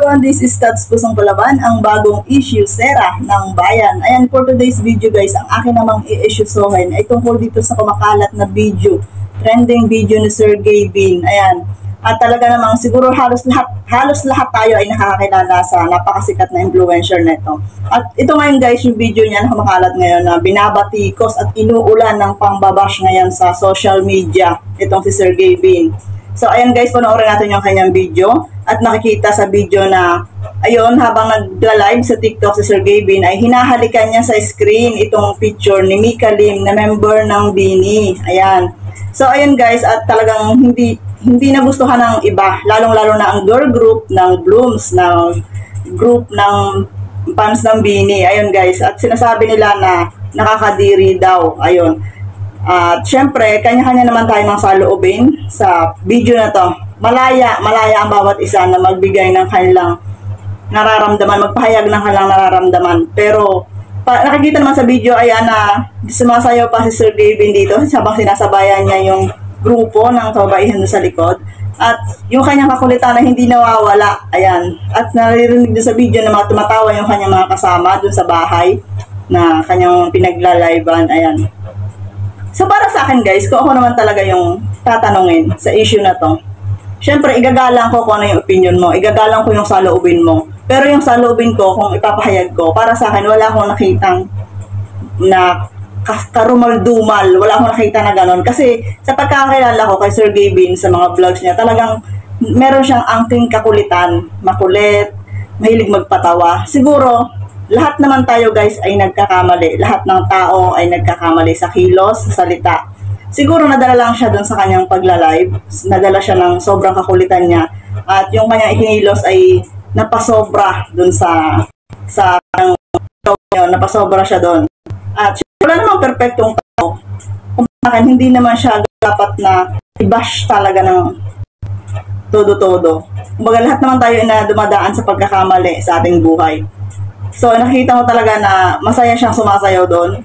This is Stats Pusong Palaban, ang bagong issue sera ng bayan. Ayan, for today's video guys, ang akin namang i-issuesohin ay tungkol dito sa kumakalat na video, trending video ni Sergey Bin. Ayan, at talaga namang siguro halos lahat tayo ay nakakakilala sa napakasikat na influencer nito. At ito ngayon guys, yung video niya na kumakalat ngayon na binabatikos at inuulan ng pangbabash ngayon sa social media, itong si Sergey Bin. So ayan guys, panoorin natin yung kanyang video at nakikita sa video na ayun, habang nag-live sa TikTok si Sergey Bin ay hinahalikan niya sa screen itong picture ni Mika Lim na member ng BINI. Ayan. So ayan guys, at talagang hindi nagustuhan ng iba, lalong-lalo na ang girl group ng Blooms, ng group ng fans ng BINI. Ayun guys, at sinasabi nila na nakakadiri daw. Ayun. At syempre, kanya-kanya naman tayo mga saloobin sa video na to. Malaya ang bawat isa na magbigay ng kanilang nararamdaman, magpahayag ng kanilang nararamdaman. Pero nakikita naman sa video, ayan na sumasayaw pa si Sergey Bin dito habang sinasabayan niya yung grupo ng kababaihan sa likod. At yung kanyang kakulitan na hindi nawawala, ayan. At naririnig din sa video na mga tumatawa yung kanyang mga kasama dun sa bahay na kanyang pinaglalaiban, ayan. So para sa akin guys, kung ako naman talaga yung tatanungin sa issue na to, syempre igagalang ko kung ano yung opinion mo, igagalang ko yung saloobin mo. Pero yung saloobin ko, kung ipapahayag ko, para sa akin wala akong nakitang na karumal-dumal, wala akong nakita na ganon. Kasi sa pagkakilala ko kay Sergey Bin sa mga vlogs niya, talagang meron siyang angking kakulitan, makulit, mahilig magpatawa. Siguro, lahat naman tayo guys ay nagkakamali. Lahat ng tao ay nagkakamali sa kilos, sa salita. Siguro nadala lang siya dun sa kanyang pagla-live. Nadala siya ng sobrang kakulitan niya. At yung kanyang ikinilos ay napasobra dun sa napasobra siya dun. At wala namang perfectong tao. Kung bakit hindi naman siya dapat na i-bash talaga ng todo-todo. Kumbaga lahat naman tayo na dumadaan sa pagkakamali sa ating buhay. So, nakita mo talaga na masaya siyang sumasayaw doon.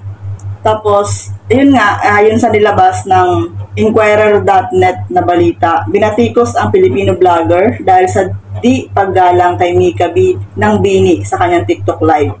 Tapos, yun nga, yun sa nilabas ng Inquirer.net na balita, binatikos ang Filipino vlogger dahil sa di paggalang kay Mika B ng BINI sa kanyang TikTok live.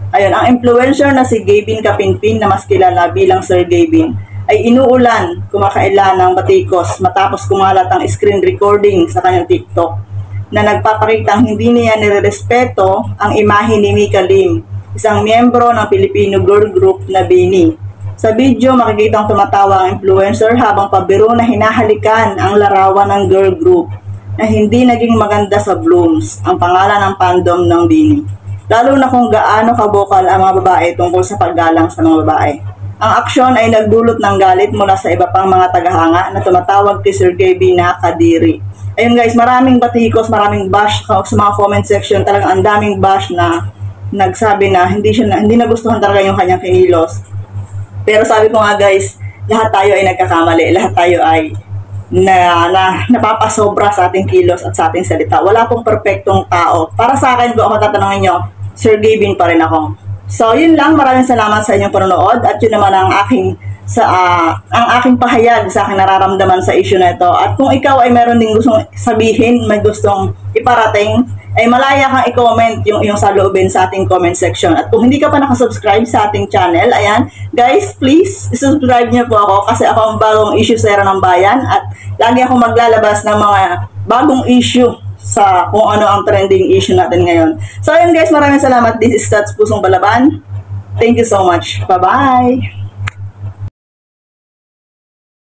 Ayun, ang influencer na si Gavin Kapinpin na mas kilala bilang Sergey Bin ay inuulan kumakailan ng batikos matapos kumalat ang screen recording sa kanyang TikTok na nagpapakitang hindi niya nirerespeto ang imahe ni Mika Lim, isang miyembro ng Filipino girl group na BINI. Sa video, makikitang tumatawa ang influencer habang pabiro na hinahalikan ang larawan ng girl group na hindi naging maganda sa Blooms, ang pangalan ng fandom ng BINI. Lalo na kung gaano kabokal ang mga babae tungkol sa paggalang sa mga babae. Ang aksyon ay nagdulot ng galit mula sa iba pang mga tagahanga na tumatawag kay Sergey Bin na kadiri. Ayun guys, maraming batikos, maraming bash sa mga comment section. Talagang ang daming bash na nagsabi na hindi nagustuhan talaga yung kanyang kinilos. Pero sabi ko nga guys, lahat tayo ay nagkakamali. Lahat tayo ay napapasobra sa ating kilos at sa ating salita. Wala pong perfectong tao. Para sa akin, kung ako tatanungin nyo, Sergey Bin pa rin ako. So yun lang, maraming salamat sa inyong panonood. At yun naman ang aking pahayag sa aking nararamdaman sa issue na ito. At kung ikaw ay meron ding gustong sabihin, may gustong iparating, ay malaya kang i-comment yung iyong saloobin sa ating comment section. At kung hindi ka pa nakasubscribe sa ating channel, ayan, guys, please, subscribe niyo po ako kasi ako ang bagong issue sera ng bayan at lagi akong maglalabas ng mga bagong issue sa kung ano ang trending issue natin ngayon. So, ayan guys, maraming salamat. This is Stats Pusong Palaban. Thank you so much. Bye-bye!